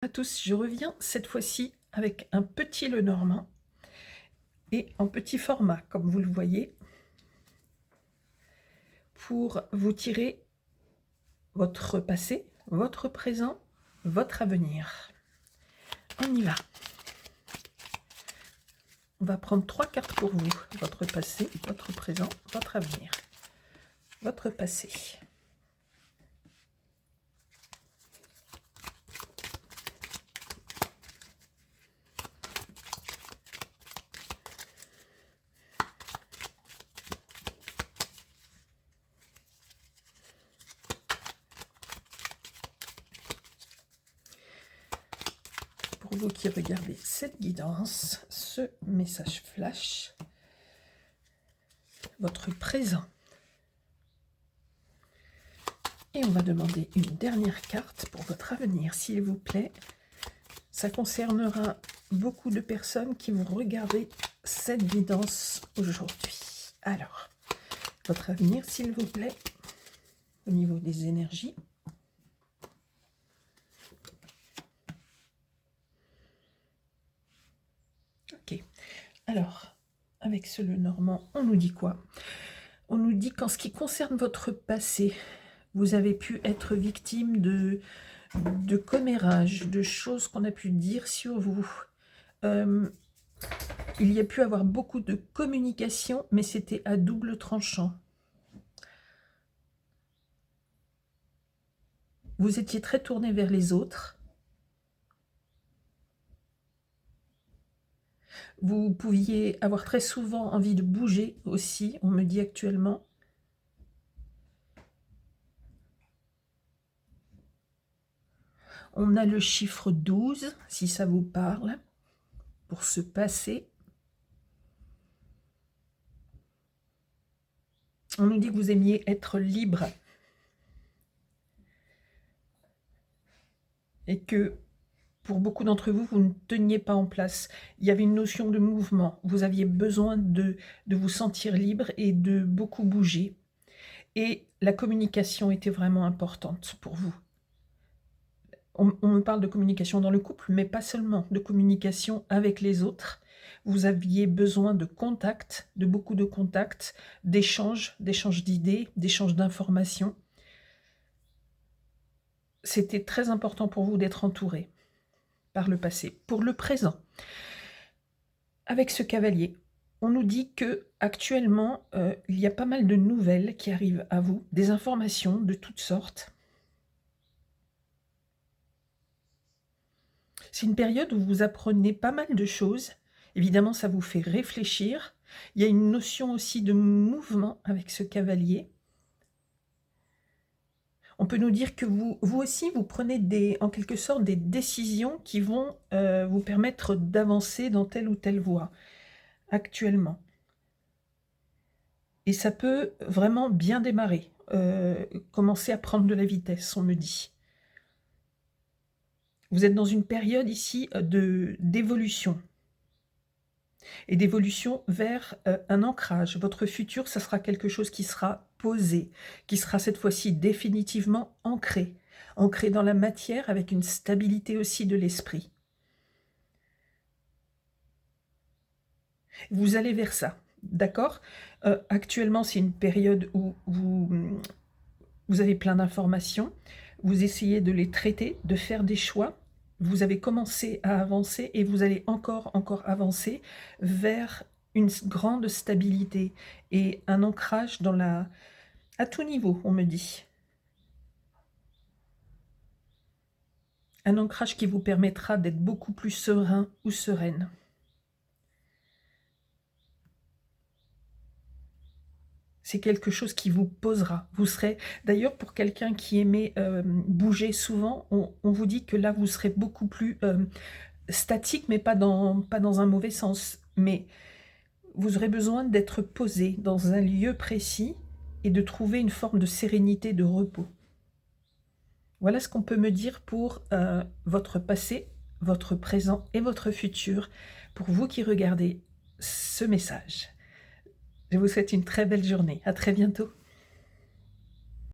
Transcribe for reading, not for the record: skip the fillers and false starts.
À tous, je reviens cette fois-ci avec un petit Lenormand et en petit format, comme vous le voyez, pour vous tirer votre passé, votre présent, votre avenir. On y va. On va prendre 3 cartes pour vous. Votre passé, votre présent, votre avenir. Votre passé. Pour vous qui regardez cette guidance, ce message flash, votre présent. Et on va demander une dernière carte pour votre avenir, s'il vous plaît. Ça concernera beaucoup de personnes qui vont regarder cette guidance aujourd'hui. Alors, votre avenir, s'il vous plaît, au niveau des énergies. Ok. Alors, avec ce Lenormand, on nous dit quoi? On nous dit qu'en ce qui concerne votre passé, vous avez pu être victime de commérages, de choses qu'on a pu dire sur vous. Il y a pu avoir beaucoup de communication, mais c'était à double tranchant. Vous étiez très tourné vers les autres. Vous pouviez avoir très souvent envie de bouger aussi, on me dit actuellement. On a le chiffre 12, si ça vous parle, pour se passer. On nous dit que vous aimiez être libre. Et que pour beaucoup d'entre vous, vous ne teniez pas en place. Il y avait une notion de mouvement. Vous aviez besoin de vous sentir libre et de beaucoup bouger. Et la communication était vraiment importante pour vous. On me parle de communication dans le couple, mais pas seulement, de communication avec les autres. Vous aviez besoin de contact, de beaucoup de contacts, d'échanges d'idées, d'échanges d'informations. C'était très important pour vous d'être entouré par le passé. Pour le présent, avec ce cavalier, on nous dit que actuellement, il y a pas mal de nouvelles qui arrivent à vous, des informations de toutes sortes. C'est une période où vous apprenez pas mal de choses. Évidemment, ça vous fait réfléchir. Il y a une notion aussi de mouvement avec ce cavalier. On peut nous dire que vous aussi, vous prenez en quelque sorte des décisions qui vont vous permettre d'avancer dans telle ou telle voie actuellement. Et ça peut vraiment bien démarrer, commencer à prendre de la vitesse, on me dit. Vous êtes dans une période ici d'évolution. Et d'évolution vers un ancrage. Votre futur, ça sera quelque chose qui sera posé, qui sera cette fois-ci définitivement ancré. Ancré dans la matière avec une stabilité aussi de l'esprit. Vous allez vers ça, d'accord? Actuellement, c'est une période où vous avez plein d'informations, vous essayez de les traiter, de faire des choix. Vous avez commencé à avancer et vous allez encore avancer vers une grande stabilité et un ancrage à tout niveau, on me dit. Un ancrage qui vous permettra d'être beaucoup plus serein ou sereine. C'est quelque chose qui vous posera. Vous serez, d'ailleurs, pour quelqu'un qui aimait bouger souvent, on vous dit que là, vous serez beaucoup plus statique, mais pas dans un mauvais sens. Mais vous aurez besoin d'être posé dans un lieu précis et de trouver une forme de sérénité, de repos. Voilà ce qu'on peut me dire pour votre passé, votre présent et votre futur, pour vous qui regardez ce message. Je vous souhaite une très belle journée. À très bientôt.